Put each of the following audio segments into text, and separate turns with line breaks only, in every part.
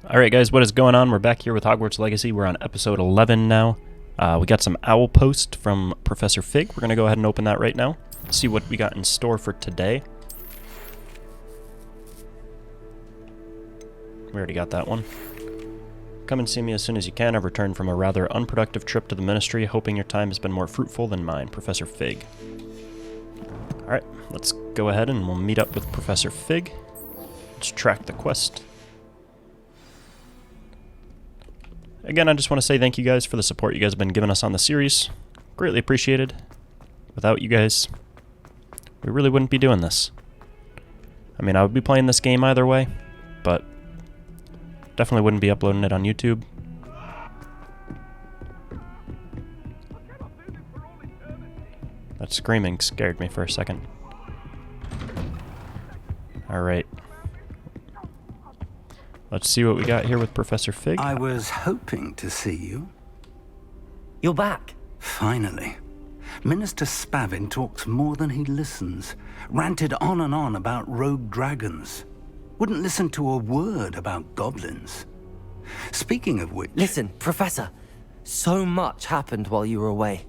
Alright guys, what is going on? We're back here with Hogwarts Legacy. We're on episode 11 now. We got some owl post from Professor Fig. We're going to go ahead and open that right now. See what we got in store for today. We already got that one. Come and see me as soon as you can. I've returned from a rather unproductive trip to the Ministry, hoping your time has been more fruitful than mine. Professor Fig. Alright, let's go ahead and we'll meet up with Professor Fig. Let's track the quest. Again, I just want to say thank you guys for the support you guys have been giving us on the series. Greatly appreciated. Without you guys, we really wouldn't be doing this. I mean, I would be playing this game either way, but definitely wouldn't be uploading it on YouTube. That screaming scared me for a second. Alright. Let's see what we got here with Professor Fig.
I was hoping to see you.
You're back.
Finally. Minister Spavin talks more than he listens. Ranted on and on about rogue dragons. Wouldn't listen to a word about goblins. Speaking of which...
Listen, Professor. So much happened while you were away.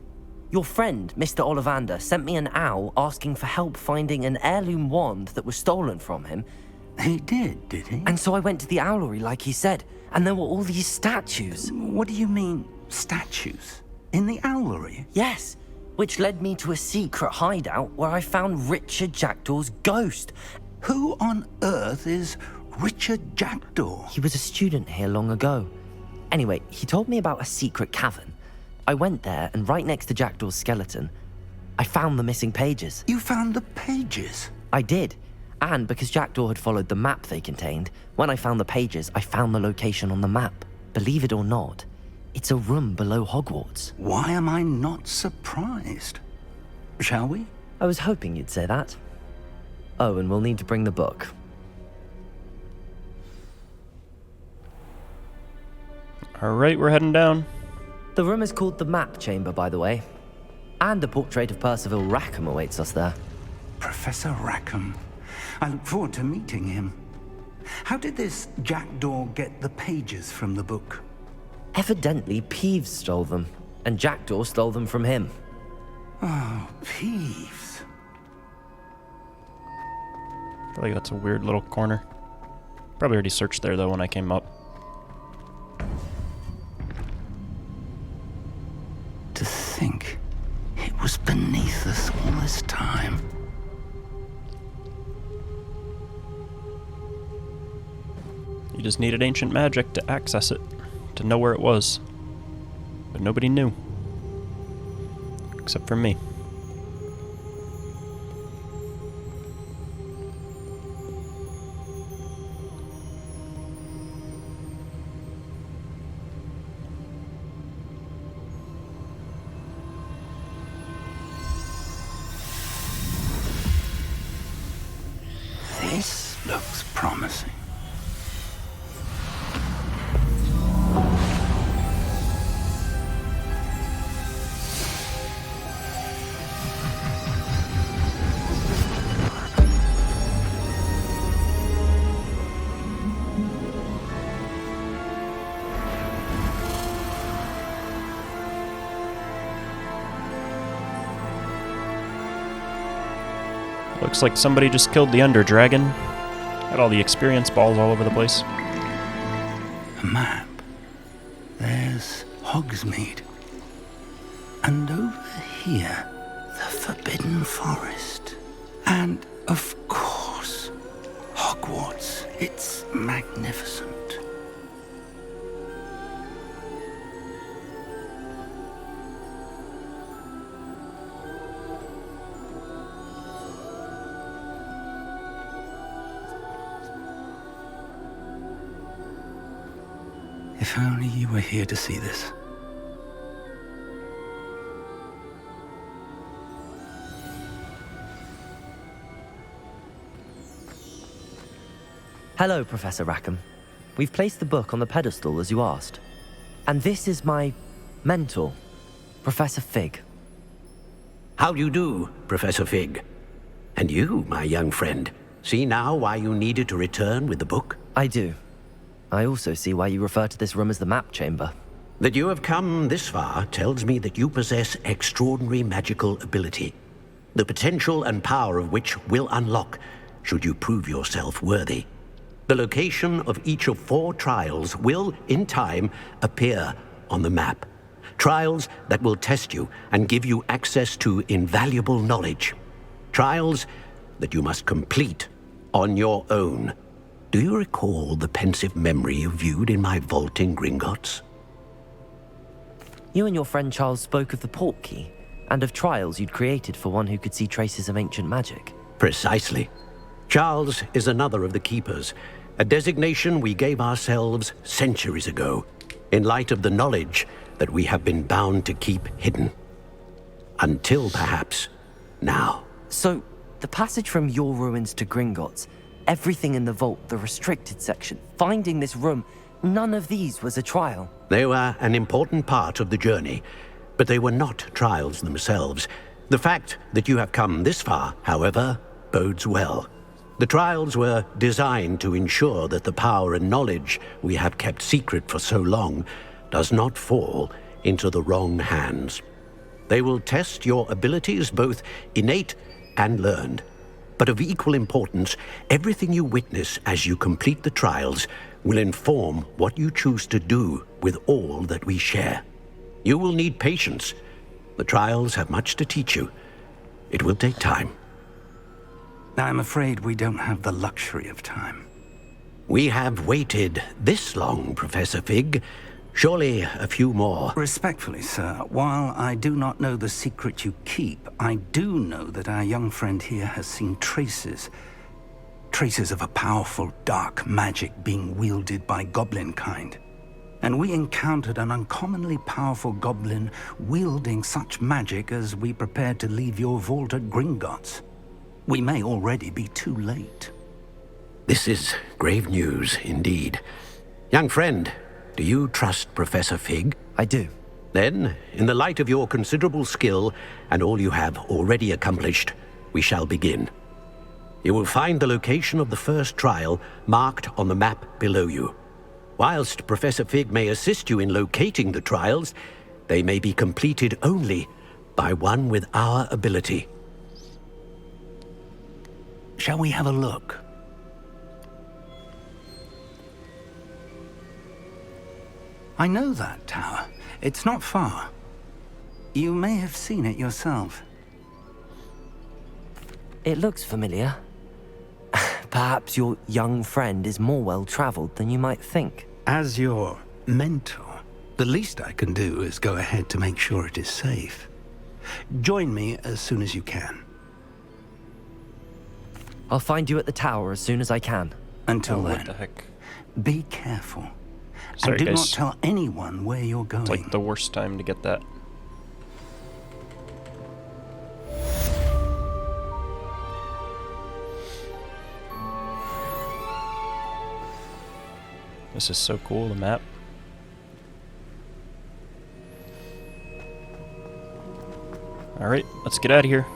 Your friend, Mr. Ollivander, sent me an owl asking for help finding an heirloom wand that was stolen from him.
He did he?
And so I went to the owlery like he said, and there were all these statues.
What do you mean, statues? In the owlery?
Yes, which led me to a secret hideout where I found Richard Jackdaw's ghost.
Who on earth is Richard Jackdaw?
He was a student here long ago. Anyway, he told me about a secret cavern. I went there, and right next to Jackdaw's skeleton, I found the missing pages.
You found the pages?
I did. And because Jackdaw had followed the map they contained, when I found the pages, I found the location on the map. Believe it or not, it's a room below Hogwarts.
Why am I not surprised? Shall we?
I was hoping you'd say that. Oh, and we'll need to bring the book.
Alright, we're heading down.
The room is called the Map Chamber, by the way. And a portrait of Percival Rackham awaits us there.
Professor Rackham. I look forward to meeting him. How did this Jackdaw get the pages from the book?
Evidently, Peeves stole them, and Jackdaw stole them from him.
Oh, Peeves.
I feel like that's a weird little corner. Probably already searched there though when I came up.
To think it was beneath us all this time.
You just needed ancient magic to access it, to know where it was. But nobody knew. Except for me.
This looks promising.
Looks like somebody just killed the Under Dragon. Got all the experience balls all over the place.
A map. There's Hogsmeade. And over here, the Forbidden Forest. And, of course, Hogwarts. It's magnificent. If only you were here to see this.
Hello, Professor Rackham. We've placed the book on the pedestal as you asked. And this is my mentor, Professor Fig.
How do you do, Professor Fig? And you, my young friend, see now why you needed to return with the book?
I do. I also see why you refer to this room as the map chamber.
That you have come this far tells me that you possess extraordinary magical ability, the potential and power of which will unlock should you prove yourself worthy. The location of each of 4 trials will, in time, appear on the map. Trials that will test you and give you access to invaluable knowledge. Trials that you must complete on your own. Do you recall the pensive memory you viewed in my vault in Gringotts?
You and your friend Charles spoke of the Portkey, and of trials you'd created for one who could see traces of ancient magic.
Precisely. Charles is another of the Keepers, a designation we gave ourselves centuries ago, in light of the knowledge that we have been bound to keep hidden. Until, perhaps, now.
So, the passage from your ruins to Gringotts, everything in the vault, the restricted section, finding this room, none of these was a trial.
They were an important part of the journey, but they were not trials themselves. The fact that you have come this far, however, bodes well. The trials were designed to ensure that the power and knowledge we have kept secret for so long does not fall into the wrong hands. They will test your abilities, both innate and learned. But of equal importance, everything you witness as you complete the trials will inform what you choose to do with all that we share. You will need patience. The trials have much to teach you. It will take time.
I'm afraid we don't have the luxury of time.
We have waited this long, Professor Fig. Surely a few more.
Respectfully, sir, while I do not know the secret you keep, I do know that our young friend here has seen traces of a powerful dark magic being wielded by goblin kind. And we encountered an uncommonly powerful goblin wielding such magic as we prepared to leave your vault at Gringotts. We may already be too late.
This is grave news indeed. Young friend, do you trust Professor Fig?
I do.
Then, in the light of your considerable skill and all you have already accomplished, we shall begin. You will find the location of the first trial marked on the map below you. Whilst Professor Fig may assist you in locating the trials, they may be completed only by one with our ability.
Shall we have a look? I know that tower. It's not far. You may have seen it yourself.
It looks familiar. Perhaps your young friend is more well-traveled than you might think.
As your mentor, the least I can do is go ahead to make sure it is safe. Join me as soon as you can.
I'll find you at the tower as soon as I can.
Until
What
then,
the heck?
be careful.
Sorry,
and do
guys.
not tell anyone where you're going.
It's like the worst time to get that. This is so cool, the map. Alright, let's get out of here.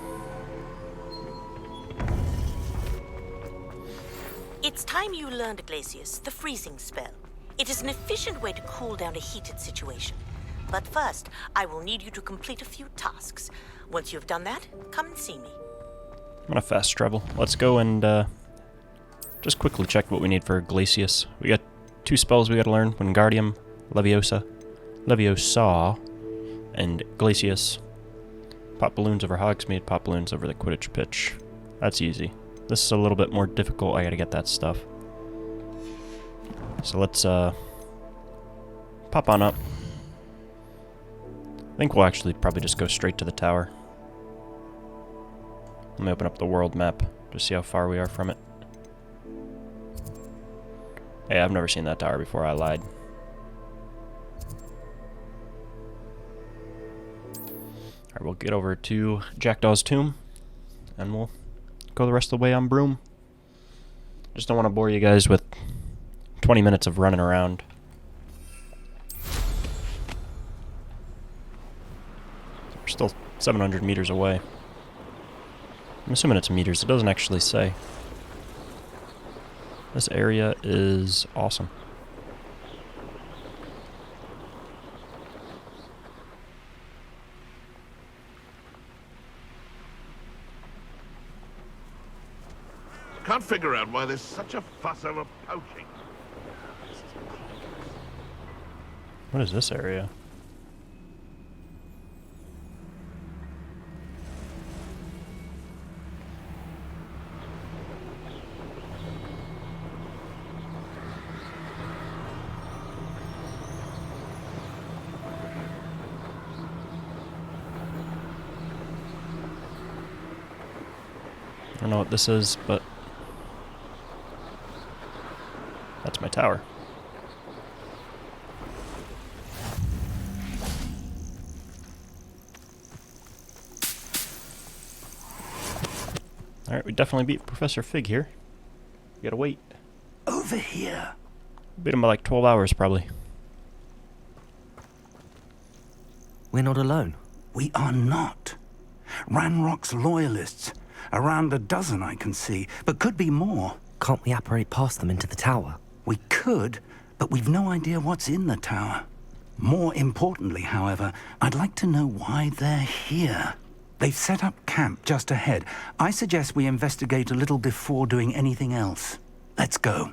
It's time you learned, Glacius, the freezing spell. It is an efficient way to cool down a heated situation. But first, I will need you to complete a few tasks. Once you've done that, come and see me.
I'm gonna fast travel. Let's go and just quickly check what we need for Glacius. We got 2 spells we gotta learn: Wingardium, Leviosa, and Glacius. Pop balloons over Hogsmeade, pop balloons over the Quidditch pitch. That's easy. This is a little bit more difficult. I gotta get that stuff. So let's pop on up. I think we'll actually probably just go straight to the tower. Let me open up the world map to see how far we are from it. Hey, I've never seen that tower before, I lied. Alright, we'll get over to Jackdaw's tomb, and we'll go the rest of the way on broom. Just don't want to bore you guys with 20 minutes of running around. We're still 700 meters away. I'm assuming it's meters. It doesn't actually say. This area is awesome.
can't figure out why there's such a fuss over poaching.
What is this area? I don't know what this is, but that's my tower. Alright, we definitely beat Professor Fig here. We gotta wait.
Over here.
Beat him by like 12 hours, probably.
We're not alone.
We are not. Ranrock's loyalists. Around a dozen I can see, but could be more.
Can't we apparate past them into the tower?
We could, but we've no idea what's in the tower. More importantly, however, I'd like to know why they're here. They've set up camp just ahead. I suggest we investigate a little before doing anything else. Let's go.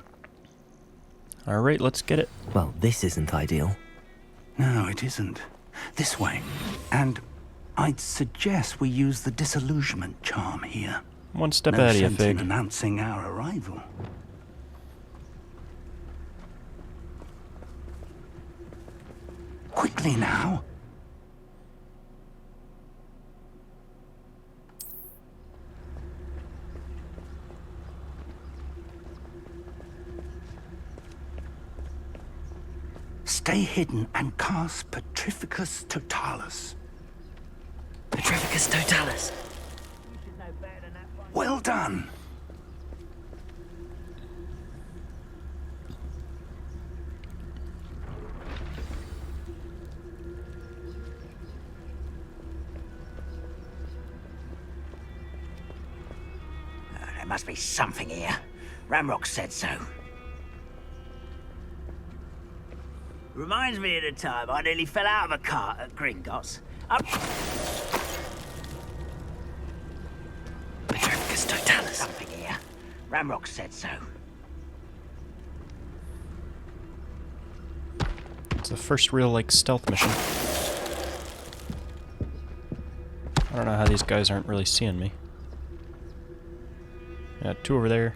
Alright, let's get it.
Well, this isn't ideal.
No, it isn't. This way. And I'd suggest we use the disillusionment charm here.
One step
No
ahead of you,
sense in
Fig.
announcing our arrival. Quickly now. Stay hidden and cast Petrificus Totalis.
Petrificus Totalis.
Well done.
There must be something here. Ramrock said so. Reminds me of the time I nearly fell out of a cart at Gringotts.
Petrificus Totalis.
Something here. Ramrock said so.
It's the first real, like, stealth mission. I don't know how these guys aren't really seeing me. Yeah, two over there.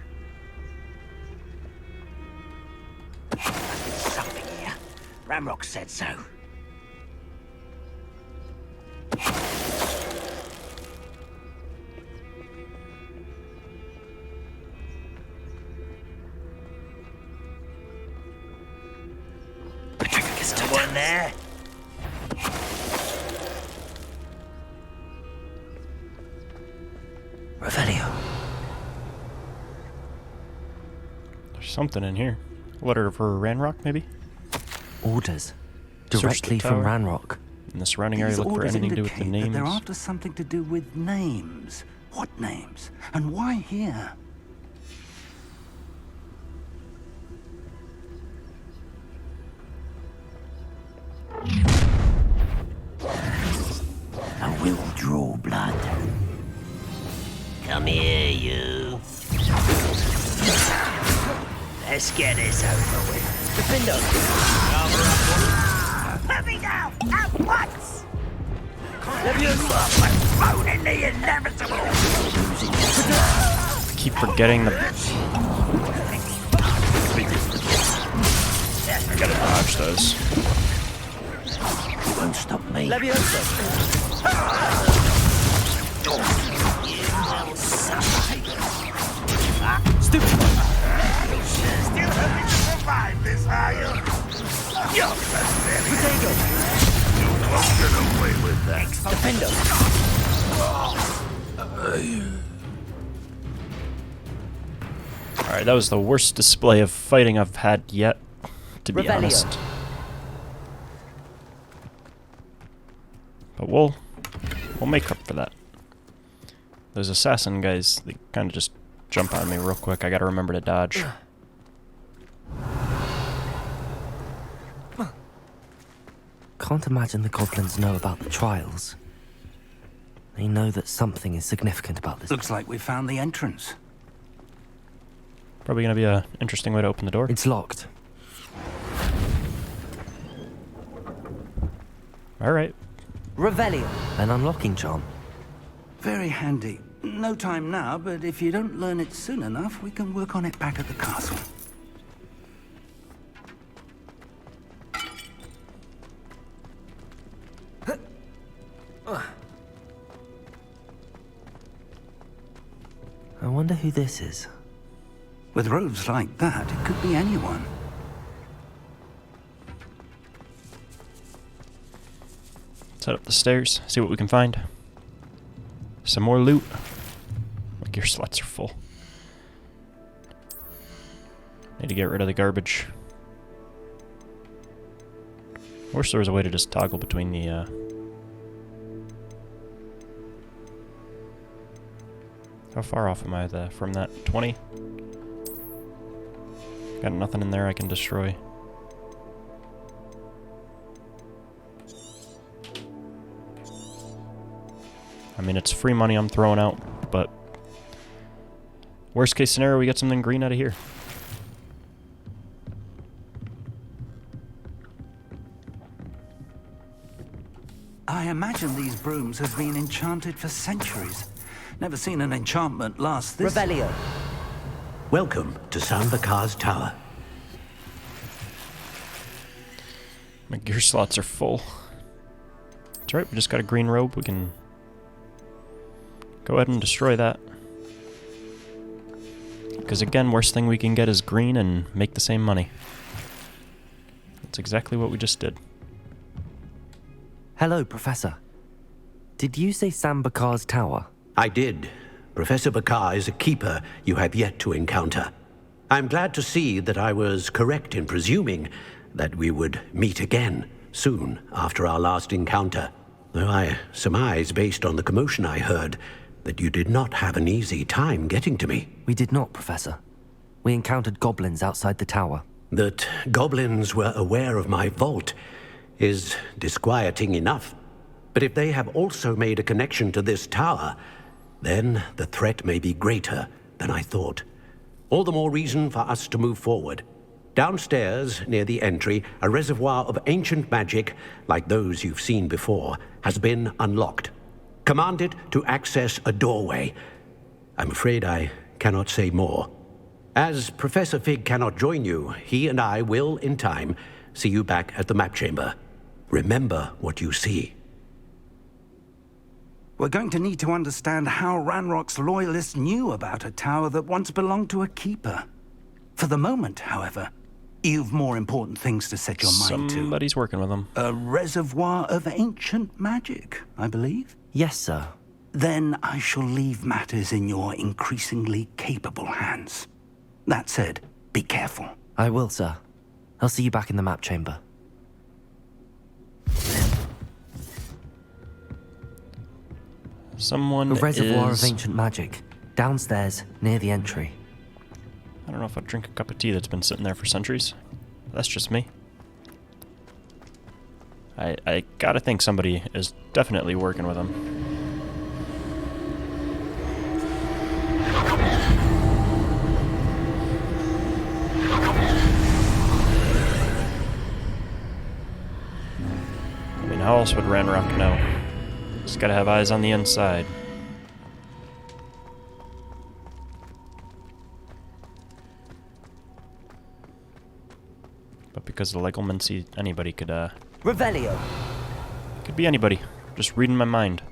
Something here. Ramrock said so.
Petrificus
Someone
Totalis.
there?
Revelio.
There's something in here. Letter for Ranrock, maybe?
Orders.
Search the
Directly from
tower.
Ranrock.
In the surrounding area,
These
look for
orders
anything to do with the
indicate that
names.
they're after something to do with names. What names? And why here?
I will draw blood. Come here, you. Let's get this over with.
Defender!
Put me down at once! You are postponing the inevitable!
I keep forgetting the... I gotta dodge those.
You won't stop me.
Leviosa! Stupid one!
Still hoping to survive this, are you? You're pathetic.
Potato!
You won't get away with that.
Defender!
Alright, that was the worst display of fighting I've had yet, to be
Revelio.
honest. But we'll make up for that. Those assassin guys, they kind of just jump on me real quick. I gotta remember to dodge.
Can't imagine the goblins know about the trials. They know that something is significant about this.
Looks like we found the entrance.
Probably gonna be a interesting way to open the door.
It's locked.
Alright.
Revelio. An unlocking charm.
Very handy. No time now, but if you don't learn it soon enough, we can work on it back at the castle.
I wonder who this is.
With robes like that, it could be anyone.
Let's head up the stairs, see what we can find. Some more loot. My gear slots are full. Need to get rid of the garbage. I wish there was a way to just toggle between the, How far off am I from that? 20? Got nothing in there I can destroy. I mean, it's free money I'm throwing out, but worst case scenario, we get something green out of here.
I imagine these brooms have been enchanted for centuries. Never seen an enchantment last this...
Revelio.
Welcome to Sambakar's Tower.
My gear slots are full. That's right, we just got a green robe. We can go ahead and destroy that. Because again, worst thing we can get is green and make the same money. That's exactly what we just did.
Hello, Professor. Did you say Sambakar's Tower?
I did. Professor Bakar is a keeper you have yet to encounter. I'm glad to see that I was correct in presuming that we would meet again soon after our last encounter. Though I surmise, based on the commotion I heard, that you did not have an easy time getting to me.
We did not, Professor. We encountered goblins outside the tower.
That goblins were aware of my vault is disquieting enough. But if they have also made a connection to this tower, then the threat may be greater than I thought. All the more reason for us to move forward. Downstairs, near the entry, a reservoir of ancient magic, like those you've seen before, has been unlocked. Command it to access a doorway. I'm afraid I cannot say more. As Professor Fig cannot join you, he and I will, in time, see you back at the map chamber. Remember what you see.
We're going to need to understand how Ranrock's loyalists knew about a tower that once belonged to a keeper. For the moment, however, you've more important things to set your mind to.
Somebody's working with them.
A reservoir of ancient magic, I believe.
Yes, sir.
Then I shall leave matters in your increasingly capable hands. That said, be careful.
I will, sir. I'll see you back in the map chamber.
Someone
A reservoir
is...
of ancient magic. Downstairs, near the entry.
I don't know if I'd drink a cup of tea that's been sitting there for centuries. That's just me. I gotta think somebody is definitely working with him. I mean, how else would Ranrock know? Just gotta have eyes on the inside. But because the Legelmancy, anybody could,
Revelio.
Could be anybody. Just reading my mind.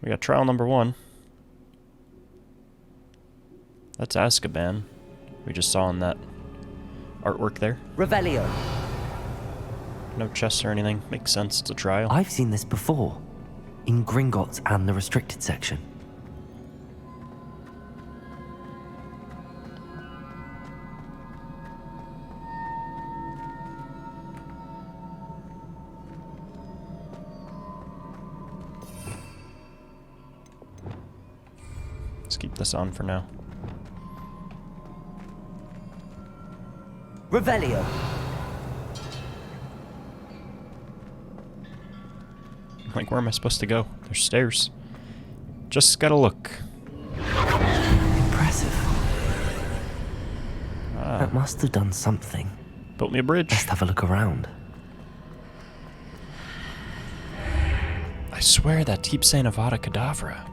We got trial number 1. That's Azkaban. We just saw in that artwork there.
Revelio.
No chests or anything. Makes sense. It's a trial.
I've seen this before. In Gringotts and the restricted section.
Let's keep this on for now.
Revelio.
Like, where am I supposed to go? There's stairs. Just gotta look.
impressive. That must have done something.
Built me a bridge.
Let's have a look around.
I swear that keeps saying Avada Kedavra.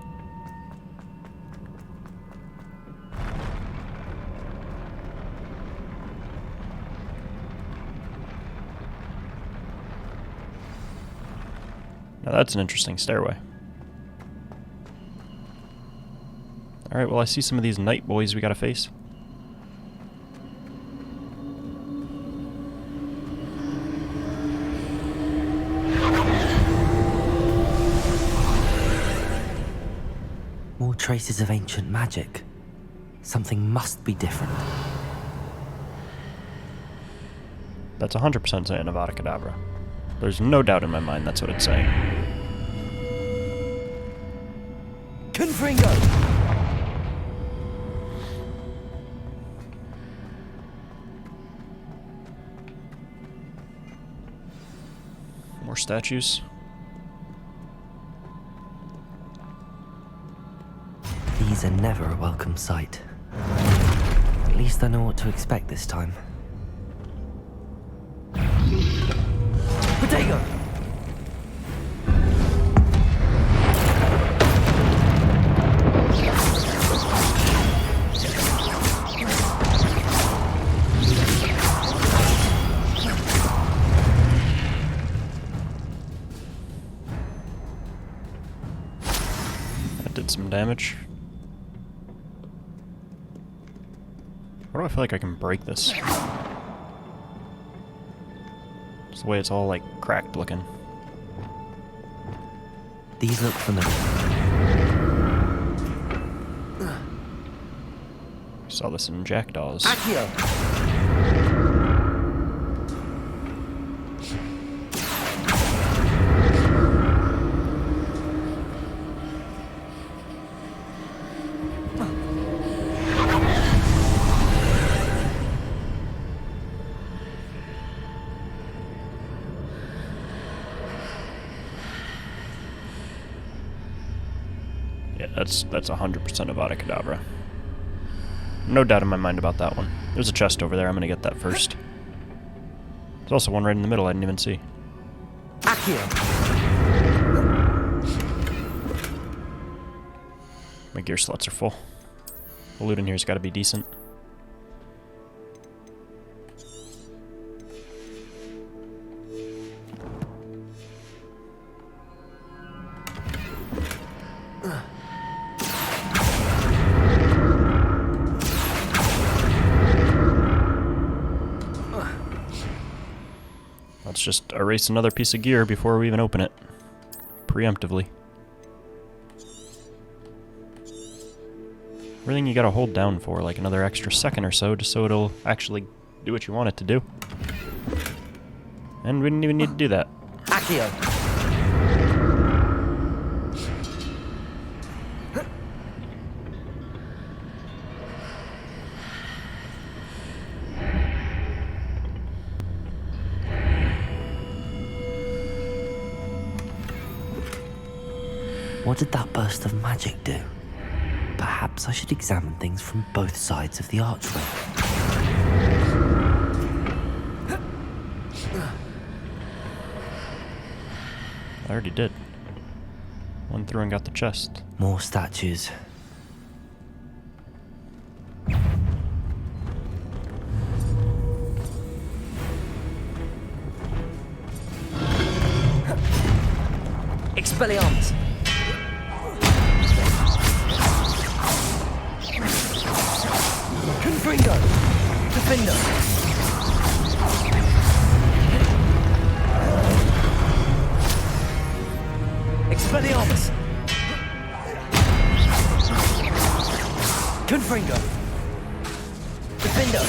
Now that's an interesting stairway. Alright, well I see some of these night boys we gotta face.
More traces of ancient magic. Something must be different.
That's 100% saying Avada Kedavra. There's no doubt in my mind that's what it's saying.
Confringo!
More statues.
These are never a welcome sight. At least I know what to expect this time. Potato!
That did some damage. Why do I feel like I can break this? It's the way it's all like cracked looking.
These look familiar.
Saw this in Jackdaws.
Accio!
Yeah, that's 100% Avada Kedavra. No doubt in my mind about that one. There's a chest over there. I'm gonna get that first. There's also one right in the middle I didn't even see.
Accio!
My gear slots are full. The loot in here's got to be decent. Let's just erase another piece of gear before we even open it. Preemptively. Everything you gotta hold down for like another extra second or so, just so it'll actually do what you want it to do. And we didn't even need to do that.
Accio! What did that burst of magic do? Perhaps I should examine things from both sides of the archway.
I already did. Went through and got the chest.
More statues. Expelliarmus! Confringo! Defender! Expelliarmus! Confringo! Defender!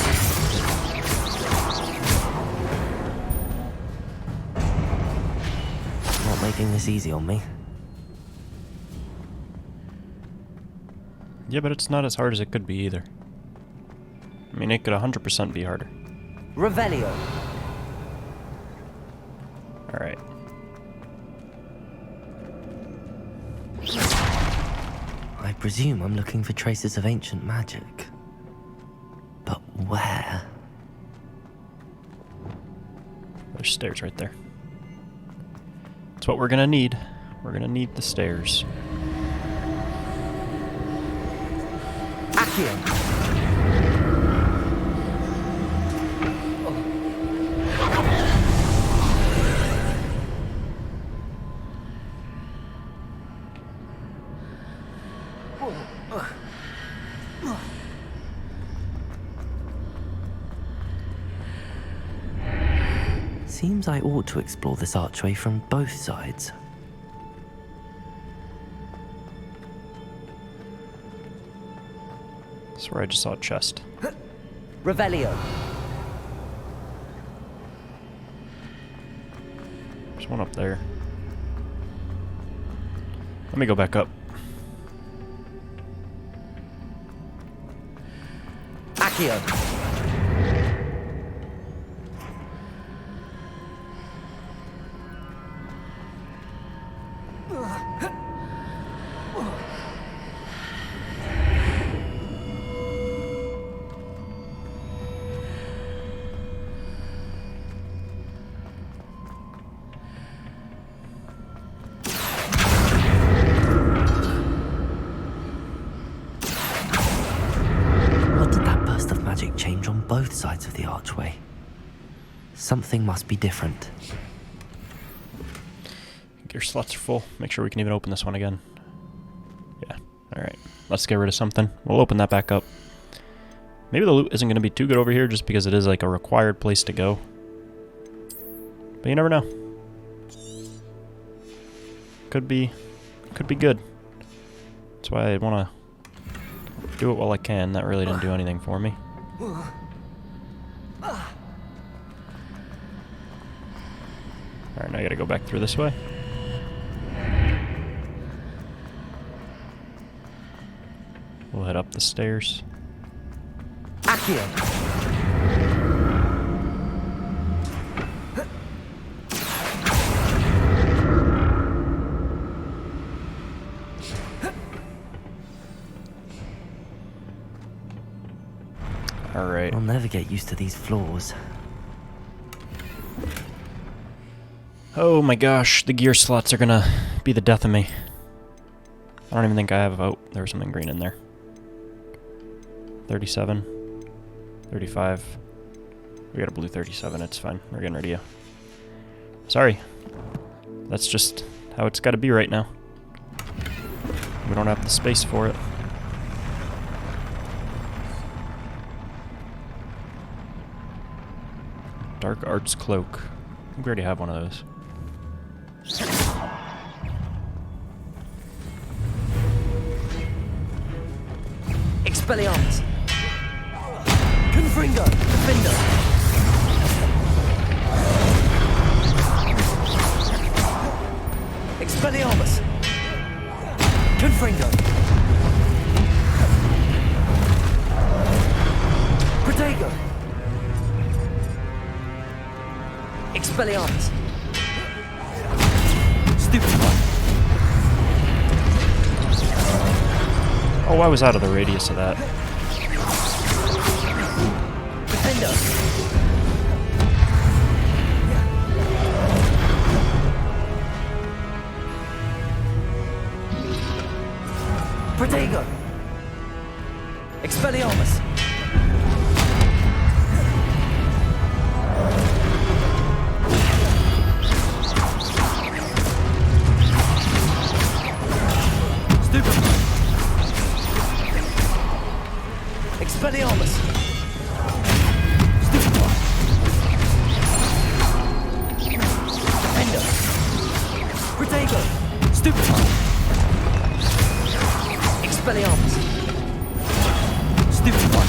Not making this easy on me.
Yeah, but it's not as hard as it could be either. I mean, it could 100% be harder.
Revelio!
Alright.
I presume I'm looking for traces of ancient magic. But where?
There's stairs right there. That's what we're gonna need. We're gonna need the stairs.
Accio! Seems I ought to explore this archway from both sides.
That's where I just saw a chest.
Revelio.
There's one up there. Let me go back up.
Accio. Change on both sides of the archway. Something must be different.
Gear slots are full. Make sure we can even open this one again. Yeah. Alright. Let's get rid of something. We'll open that back up. Maybe the loot isn't going to be too good over here just because it is like a required place to go. But you never know. Could be good. That's why I want to do it while I can. That really didn't do anything for me. Alright, now I gotta go back through this way. We'll head up the stairs.
Accio.
Alright.
I'll never get used to these floors.
Oh my gosh, the gear slots are gonna be the death of me. I don't even think I have... Oh, there was something green in there. 37. 35. We got a blue 37, it's fine. We're getting rid of you. Sorry. That's just how it's gotta be right now. We don't have the space for it. Dark Arts Cloak. I think we already have one of those.
Expelliarmus. Confringo. Defender. Expelliarmus. Confringo. Protego. Expelliarmus. Stupefy.
Oh, I was out of the radius of that.
Defender. Protego. Expelliarmus. Expelliarmus! Stupefy! Defender! Protego! Stupefy! Expelliarmus! Stupefy!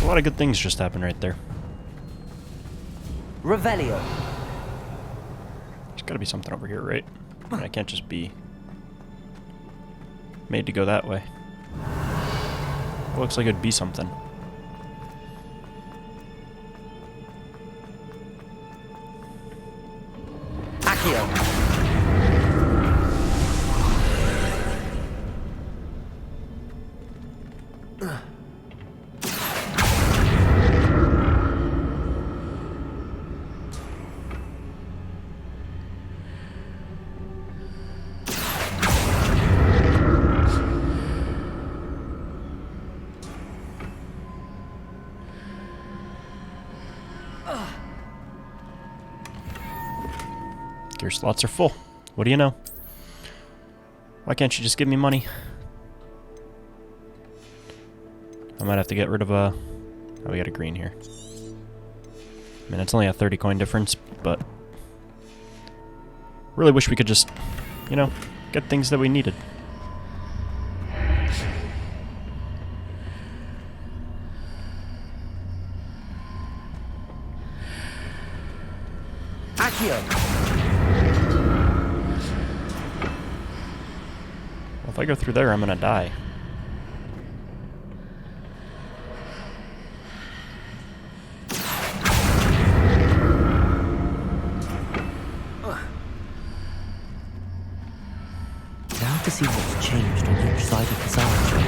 A lot of good things just happened right there.
Revelio!
There's gotta be something over here, right? I mean, I can't just be made to go that way. It looks like it'd be something.
Accio!
Your slots are full. What do you know? Why can't you just give me money? I might have to get rid of a... Oh, we got a green here. I mean, it's only a 30 coin difference, but... Really wish we could just, you know, get things that we needed.
Accio!
Well, if I go through there, I'm gonna die.
Now to see what's changed on each side of this archway.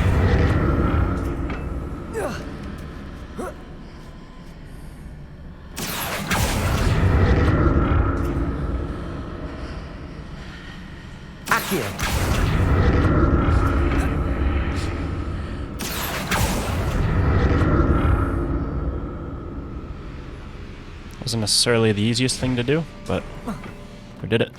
Accio!
Wasn't necessarily the easiest thing to do, but we did it.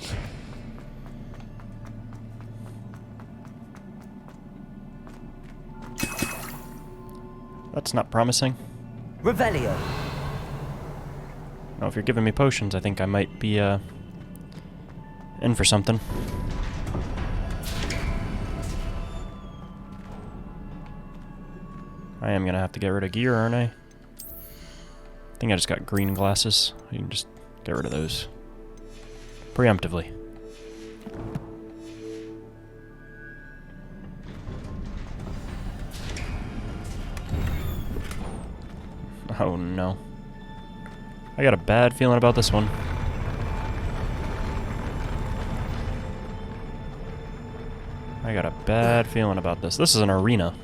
That's not promising.
Revelio!
Now, if you're giving me potions, I think I might be, in for something. I am gonna have to get rid of gear, aren't I? I think I just got green glasses. You can just get rid of those. Preemptively. Oh no. I got a bad feeling about this one. I got a bad feeling about this. This is an arena.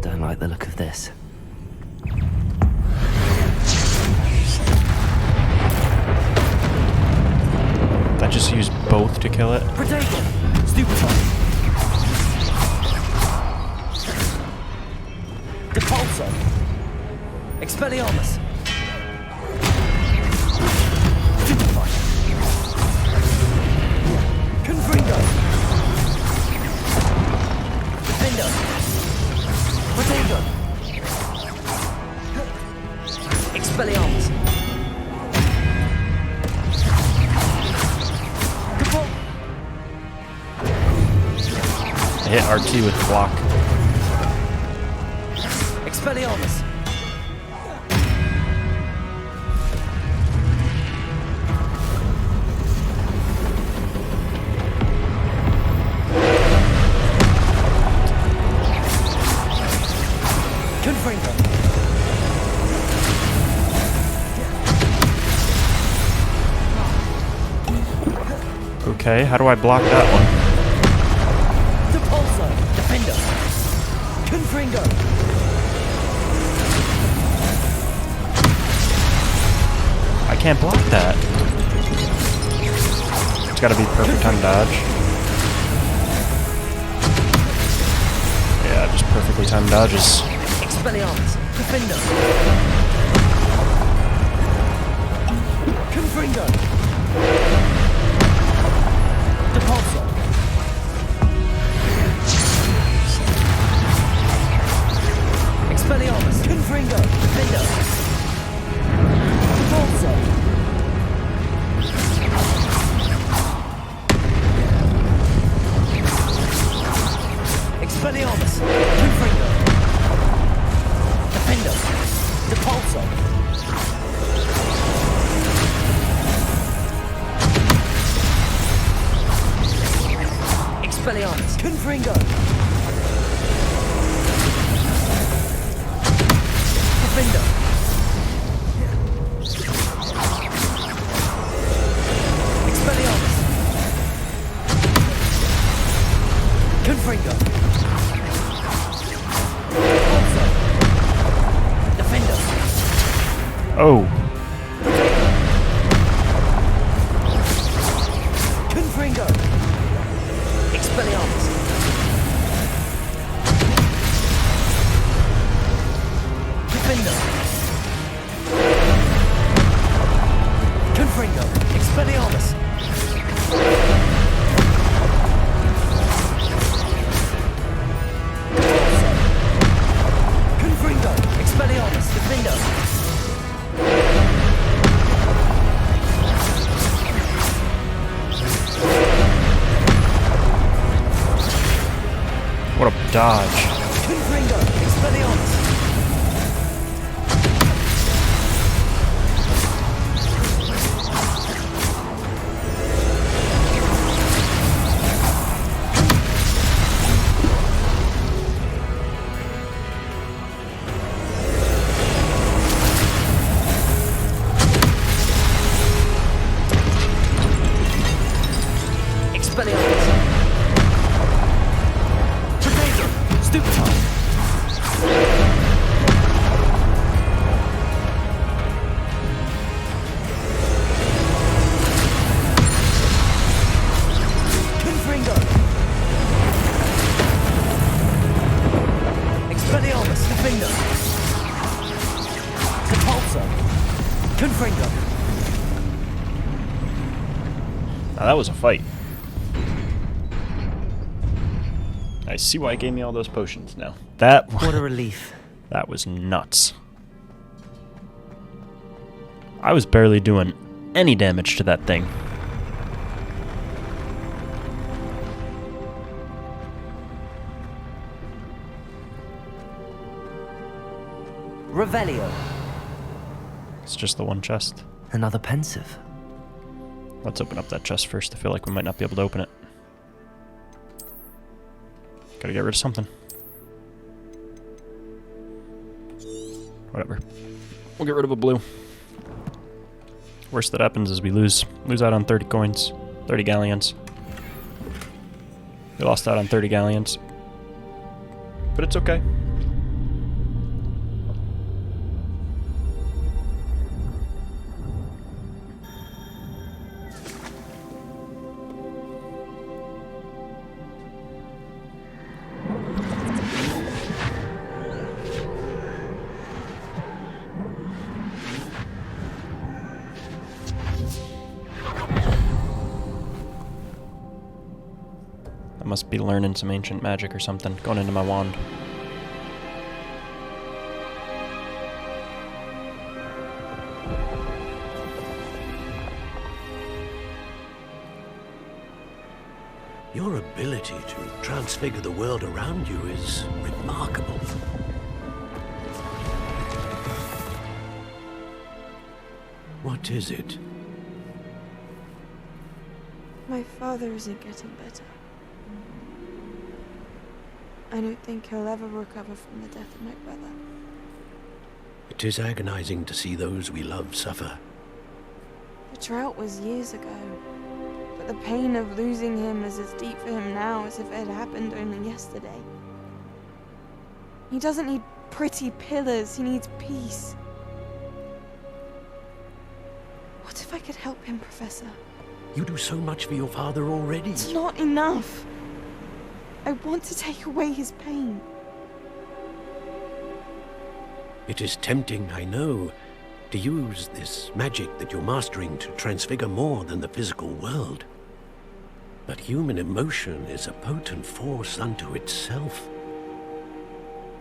Don't like the look of this.
I just used both to kill it.
Protego! Stupefy! Depulso! Expelliarmus! Stupefy! Confringo! Defendo! Protego! Expelliarmus!
I hit RT with block.
Expelliarmus! Confringo!
Okay, how do I block that one?
Depulso! Defender! Confringo!
I can't block that. It's gotta be perfect time dodge. Yeah, just perfectly timed dodges.
Expelliarmus! Defender! Confringo! Depulso! Expelliarmus! Confringo! Defender! Depulso! Expelliarmus! Confringo! Defender! Depulso! Expelliarmus! Confringo! Defender! Expelliarmus! Confringo!
Oh.
Confringo! Expelliarmus! Defender! Confringo! Expelliarmus! Confringo! Expelliarmus! Defender!
What a dodge.
Confringo! Expelliarmus!
Now that was a fight. I see why it gave me all those potions now.
What a relief.
That was nuts. I was barely doing any damage to that thing.
Revelio.
It's just the one chest.
Another pensive.
Let's open up that chest first. I feel like we might not be able to open it. Gotta get rid of something. Whatever. We'll get rid of a blue. Worst that happens is we lose out on 30 coins. 30 galleons. We lost out on 30 galleons. But it's okay. I must be learning some ancient magic or something, going into my wand.
Your ability to transfigure the world around you is remarkable. What is it?
My father isn't getting better. I don't think he'll ever recover from the death of my brother.
It is agonizing to see those we love suffer.
The drought was years ago, but the pain of losing him is as deep for him now as if it had happened only yesterday. He doesn't need pretty pillars, he needs peace. What if I could help him, Professor?
You do so much for your father already.
It's not enough. I want to take away his pain.
It is tempting, I know, to use this magic that you're mastering to transfigure more than the physical world. But human emotion is a potent force unto itself.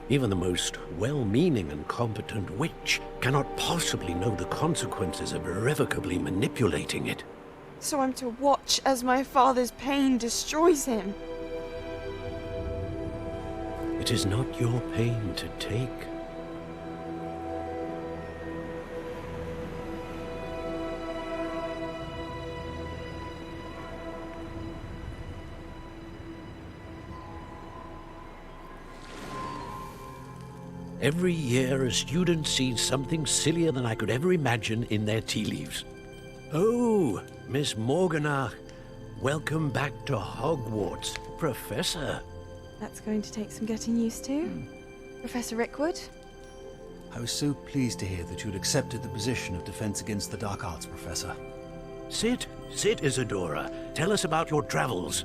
Even the most well-meaning and competent witch cannot possibly know the consequences of irrevocably manipulating it.
So I'm to watch as my father's pain destroys him.
It is not your pain to take. Every year, a student sees something sillier than I could ever imagine in their tea leaves. Oh, Miss Morganach, welcome back to Hogwarts, Professor.
That's going to take some getting used to. Professor Rickwood?
I was so pleased to hear that you had accepted the position of Defense Against the Dark Arts Professor.
Sit, Isadora. Tell us about your travels.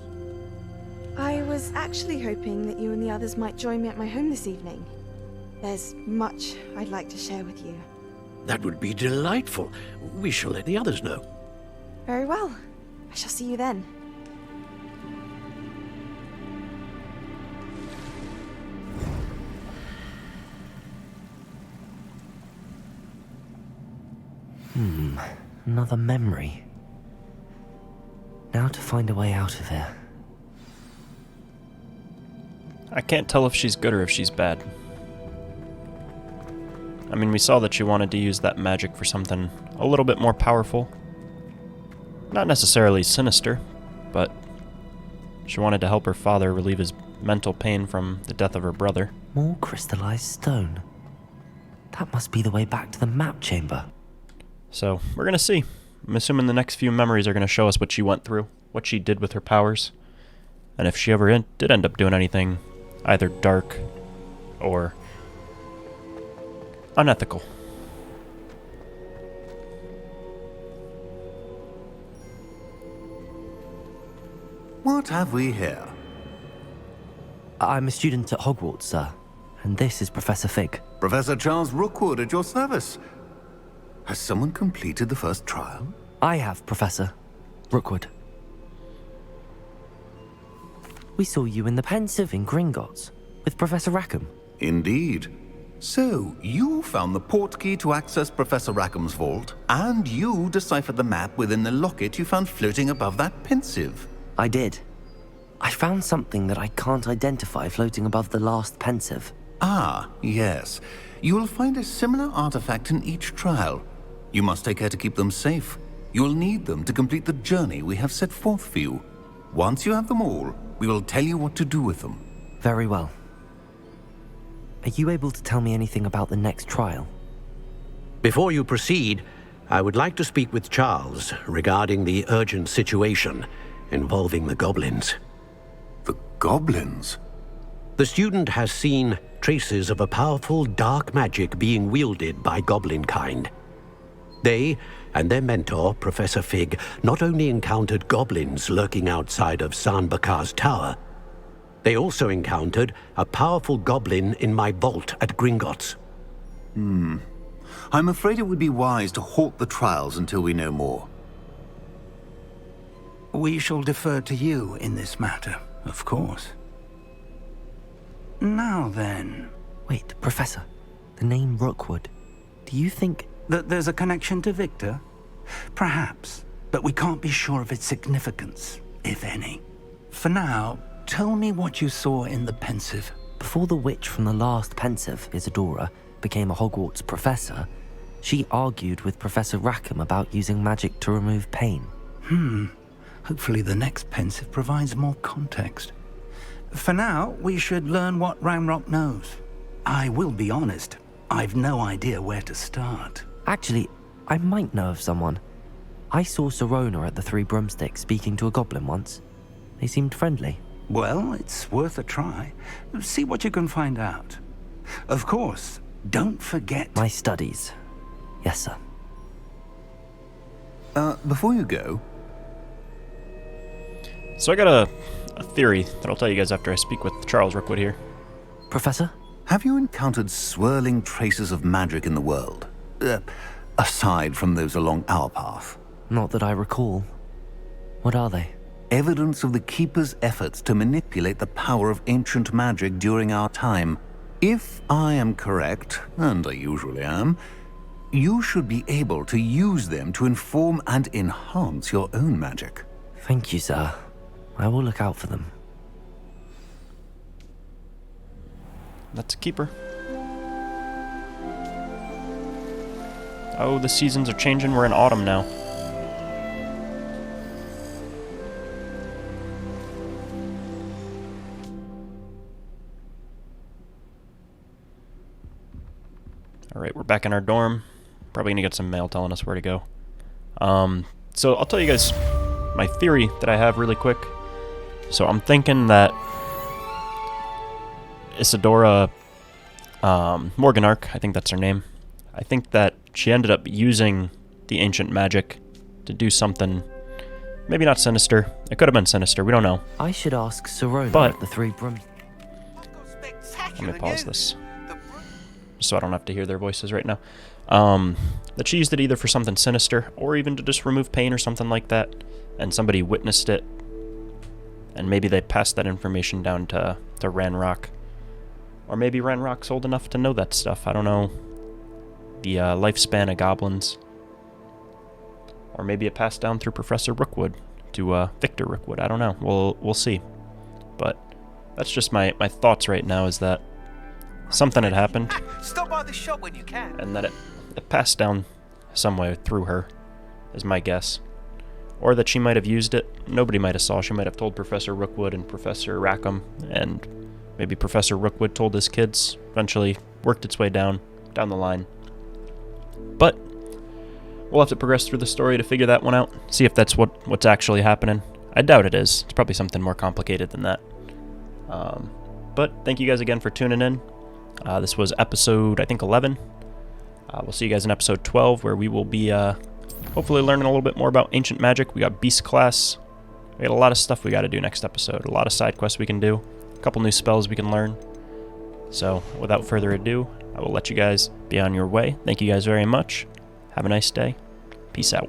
I was actually hoping that you and the others might join me at my home this evening. There's much I'd like to share with you.
That would be delightful. We shall let the others know.
Very well. I shall see you then.
Another memory. Now to find a way out of here.
I can't tell if she's good or if she's bad. I mean, we saw that she wanted to use that magic for something a little bit more powerful. Not necessarily sinister, but she wanted to help her father relieve his mental pain from the death of her brother.
More crystallized stone. That must be the way back to the map chamber.
So, we're gonna see. I'm assuming the next few memories are gonna show us what she went through, what she did with her powers, and if she ever did end up doing anything either dark or unethical.
What have we here?
I'm a student at Hogwarts, sir, and this is Professor Fig.
Professor Charles Rookwood at your service. Has someone completed the first trial?
I have, Professor Rookwood. We saw you in the Pensive in Gringotts with Professor Rackham.
Indeed. So, you found the portkey to access Professor Rackham's vault, and you deciphered the map within the locket you found floating above that Pensive.
I did. I found something that I can't identify floating above the last Pensive.
Ah, yes. You will find a similar artifact in each trial. You must take care to keep them safe. You will need them to complete the journey we have set forth for you. Once you have them all, we will tell you what to do with them.
Very well. Are you able to tell me anything about the next trial?
Before you proceed, I would like to speak with Charles regarding the urgent situation involving the goblins.
The goblins?
The student has seen traces of a powerful dark magic being wielded by goblin kind. They and their mentor, Professor Fig, not only encountered goblins lurking outside of Sanbakar's tower, they also encountered a powerful goblin in my vault at Gringotts.
I'm afraid it would be wise to halt the trials until we know more.
We shall defer to you in this matter, of course. Now then,
Wait, Professor. The name Rookwood. Do you think...
that there's a connection to Victor? Perhaps, but we can't be sure of its significance, if any. For now, tell me what you saw in the Pensive.
Before the witch from the last Pensive, Isadora, became a Hogwarts professor, she argued with Professor Rackham about using magic to remove pain.
Hopefully the next Pensive provides more context. For now, we should learn what Ranrock knows. I will be honest, I've no idea where to start.
Actually, I might know of someone. I saw Sirona at the Three Broomsticks speaking to a goblin once. They seemed friendly.
Well, it's worth a try. See what you can find out. Of course, don't forget...
My studies. Yes, sir.
Before you go...
So I got a theory that I'll tell you guys after I speak with Charles Rookwood here.
Professor?
Have you encountered swirling traces of magic in the world? Aside from those along our path?
Not that I recall. What are they?
Evidence of the Keeper's efforts to manipulate the power of ancient magic during our time. If I am correct, and I usually am, you should be able to use them to inform and enhance your own magic.
Thank you, sir. I will look out for them.
That's a keeper. Oh, the seasons are changing. We're in autumn now. Alright, we're back in our dorm. Probably gonna get some mail telling us where to go. So I'll tell you guys my theory that I have really quick. So I'm thinking that Isadora Morganark, I think that's her name. I think that she ended up using the ancient magic to do something, maybe not sinister. It could have been sinister, we don't know.
I should ask Sirona
But-
at the Three Broom.
Let me pause this, just so I don't have to hear their voices right now. That she used it either for something sinister, or even to just remove pain or something like that, and somebody witnessed it, and maybe they passed that information down to Ranrock. Or maybe Ranrock's old enough to know that stuff, I don't know. The lifespan of goblins. Or maybe it passed down through Professor Rookwood to Victor Rookwood, I don't know, we'll see. But that's just my thoughts right now, is that something had happened,
Stop by the shop when you can.
and that it passed down some way through her, is my guess. Or that she might have used it, nobody might have saw, she might have told Professor Rookwood and Professor Rackham, and maybe Professor Rookwood told his kids, eventually worked its way down the line. But we'll have to progress through the story to figure that one out, see if that's what's actually happening. I doubt it is, it's probably something more complicated than that. But thank you guys again for tuning in. This was episode, I think, 11. We'll see you guys in episode 12, where we will be hopefully learning a little bit more about ancient magic. We got beast class. We got a lot of stuff we got to do next episode. A lot of side quests we can do. A couple new spells we can learn. So without further ado, I will let you guys be on your way. Thank you guys very much. Have a nice day. Peace out.